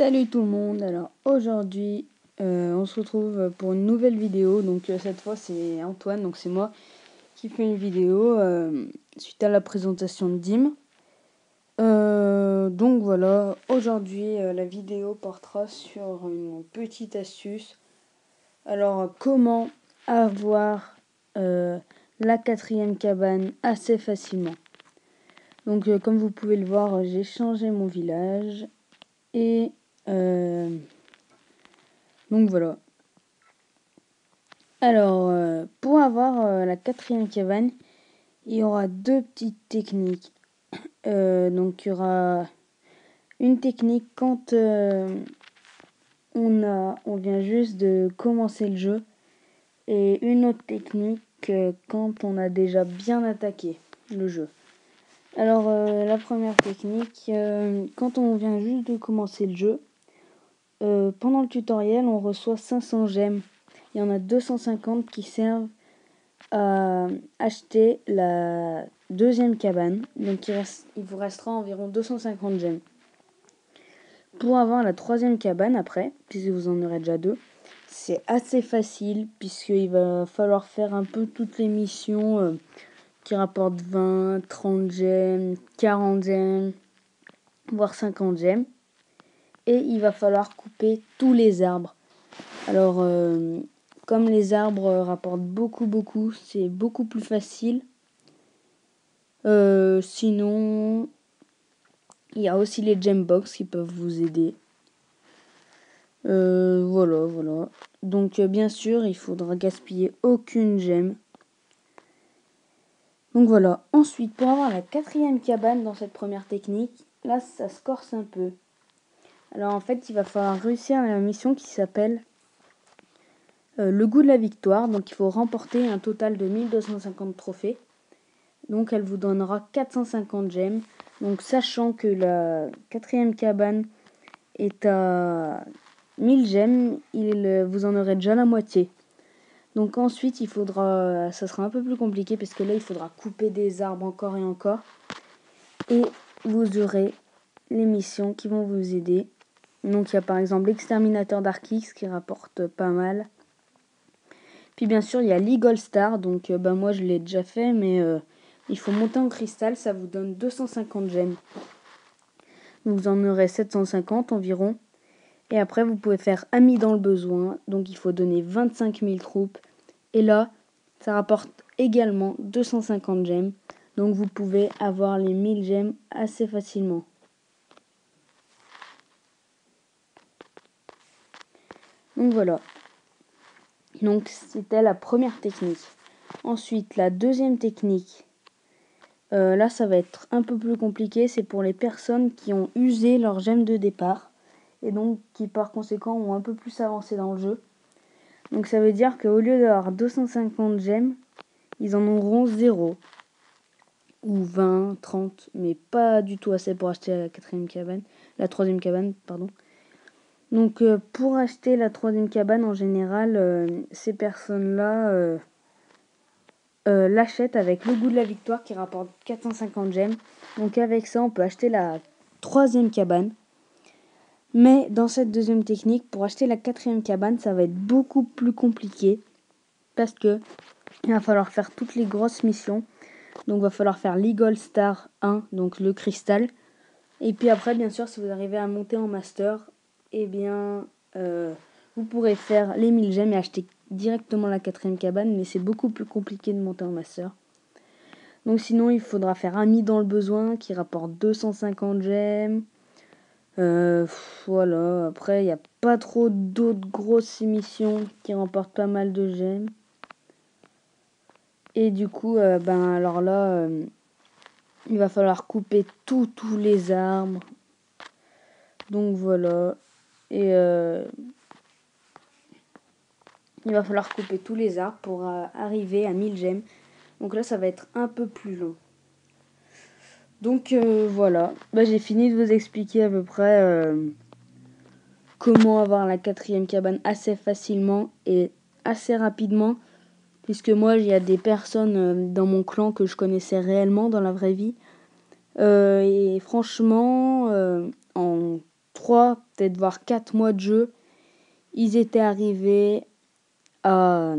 Salut tout le monde, alors aujourd'hui on se retrouve pour une nouvelle vidéo, donc cette fois c'est Antoine, donc c'est moi qui fais une vidéo suite à la présentation de Dim. Donc voilà, aujourd'hui la vidéo portera sur une petite astuce. Alors comment avoir la 4e cabane assez facilement. Donc comme vous pouvez le voir, j'ai changé mon village et donc voilà. Alors, pour avoir la 4e cabane, il y aura deux petites techniques. Donc, il y aura une technique quand on vient juste de commencer le jeu, et une autre technique quand on a déjà bien attaqué le jeu. Alors, la première technique, quand on vient juste de commencer le jeu, pendant le tutoriel, on reçoit 500 gemmes. Il y en a 250 qui servent à acheter la 2e cabane. Donc il vous restera environ 250 gemmes. Pour avoir la 3e cabane après, puisque vous en aurez déjà 2, c'est assez facile puisqu'il va falloir faire un peu toutes les missions qui rapportent 20, 30 gemmes, 40 gemmes, voire 50 gemmes. Et il va falloir couper tous les arbres. Alors, comme les arbres rapportent beaucoup, c'est beaucoup plus facile. Sinon, il y a aussi les gembox qui peuvent vous aider. Voilà. Donc, bien sûr, il faudra gaspiller aucune gemme. Donc voilà. Ensuite, pour avoir la 4e cabane dans cette première technique, là, ça se corse un peu. Alors, en fait, il va falloir réussir la mission qui s'appelle le goût de la victoire. Donc, il faut remporter un total de 1250 trophées. Donc, elle vous donnera 450 gemmes. Donc, sachant que la 4e cabane est à 1000 gemmes, vous en aurez déjà la moitié. Donc ensuite, ça sera un peu plus compliqué parce que là, il faudra couper des arbres encore et encore. Et vous aurez les missions qui vont vous aider. Donc il y a par exemple l'exterminateur d'Arkix qui rapporte pas mal. Puis bien sûr, il y a l'Eagle Star. Donc moi, je l'ai déjà fait, mais il faut monter en cristal. Ça vous donne 250 gemmes. Donc vous en aurez 750 environ. Et après, vous pouvez faire ami dans le besoin. Donc, il faut donner 25 000 troupes. Et là, ça rapporte également 250 gemmes. Donc, vous pouvez avoir les 1000 gemmes assez facilement. Donc, voilà. Donc, c'était la première technique. Ensuite, la deuxième technique. Là, ça va être un peu plus compliqué. C'est pour les personnes qui ont usé leurs gemmes de départ. Et donc, qui par conséquent ont un peu plus avancé dans le jeu. Donc ça veut dire qu'au lieu d'avoir 250 gemmes, ils en auront 0. Ou 20, 30, mais pas du tout assez pour acheter la 3e cabane, pardon. Donc pour acheter la 3e cabane, en général, ces personnes-là l'achètent avec le goût de la victoire qui rapporte 450 gemmes. Donc avec ça, on peut acheter la 3e cabane. Mais dans cette deuxième technique, pour acheter la 4e cabane, ça va être beaucoup plus compliqué. Parce que il va falloir faire toutes les grosses missions. Donc il va falloir faire l'Eagle Star 1, donc le cristal. Et puis après, bien sûr, si vous arrivez à monter en master, eh bien, vous pourrez faire les 1000 gemmes et acheter directement la 4e cabane. Mais c'est beaucoup plus compliqué de monter en master. Donc sinon, il faudra faire ami dans le besoin qui rapporte 250 gemmes. Voilà, après, il n'y a pas trop d'autres grosses missions qui remportent pas mal de gemmes. Et du coup, alors là, il va falloir couper tous les arbres. Donc voilà. Et il va falloir couper tous les arbres pour arriver à 1000 gemmes. Donc là, ça va être un peu plus long. Donc voilà. J'ai fini de vous expliquer à peu près comment avoir la 4e cabane assez facilement et assez rapidement. Puisque moi, il y a des personnes dans mon clan que je connaissais réellement dans la vraie vie. Et franchement, en 3, peut-être voire 4 mois de jeu, ils étaient arrivés à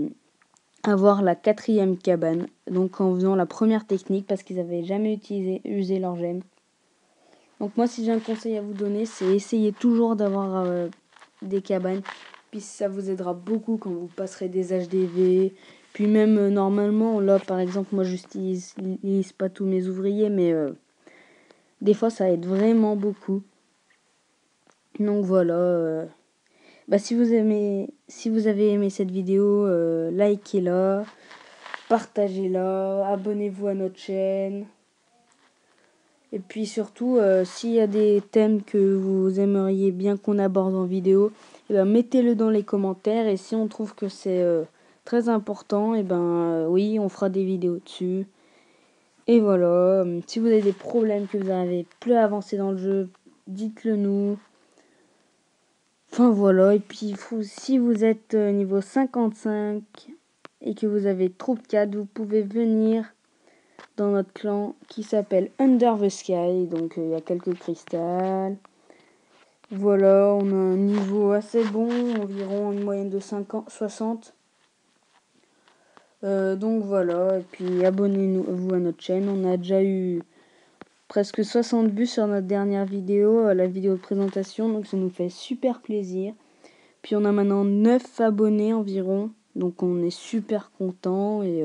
avoir la 4e cabane. Donc en faisant la première technique parce qu'ils n'avaient jamais usé leur gemme. Donc moi, si j'ai un conseil à vous donner, c'est essayer toujours d'avoir des cabanes. Puis ça vous aidera beaucoup quand vous passerez des HDV. Puis même normalement, là par exemple, moi j'utilise pas tous mes ouvriers, mais des fois ça aide vraiment beaucoup. Donc voilà. Si vous avez aimé cette vidéo, likez-la, partagez-la, abonnez-vous à notre chaîne. Et puis surtout, s'il y a des thèmes que vous aimeriez bien qu'on aborde en vidéo, mettez-le dans les commentaires. Et si on trouve que c'est très important, oui, on fera des vidéos dessus. Et voilà, si vous avez des problèmes, que vous n'arrivez plus à avancer dans le jeu, dites-le nous. Enfin voilà, et puis si vous êtes niveau 55 et que vous avez troupe 4, vous pouvez venir dans notre clan qui s'appelle Under the Sky. Donc il y a quelques cristals. Voilà, on a un niveau assez bon, environ une moyenne de 60. Donc voilà, et puis abonnez-vous à notre chaîne. On a déjà eu presque 60 vues sur notre dernière vidéo, la vidéo de présentation, donc ça nous fait super plaisir. Puis on a maintenant 9 abonnés environ, donc on est super content et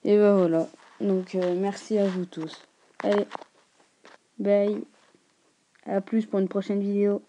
voilà. Donc merci à vous tous. Allez, bye, à plus pour une prochaine vidéo.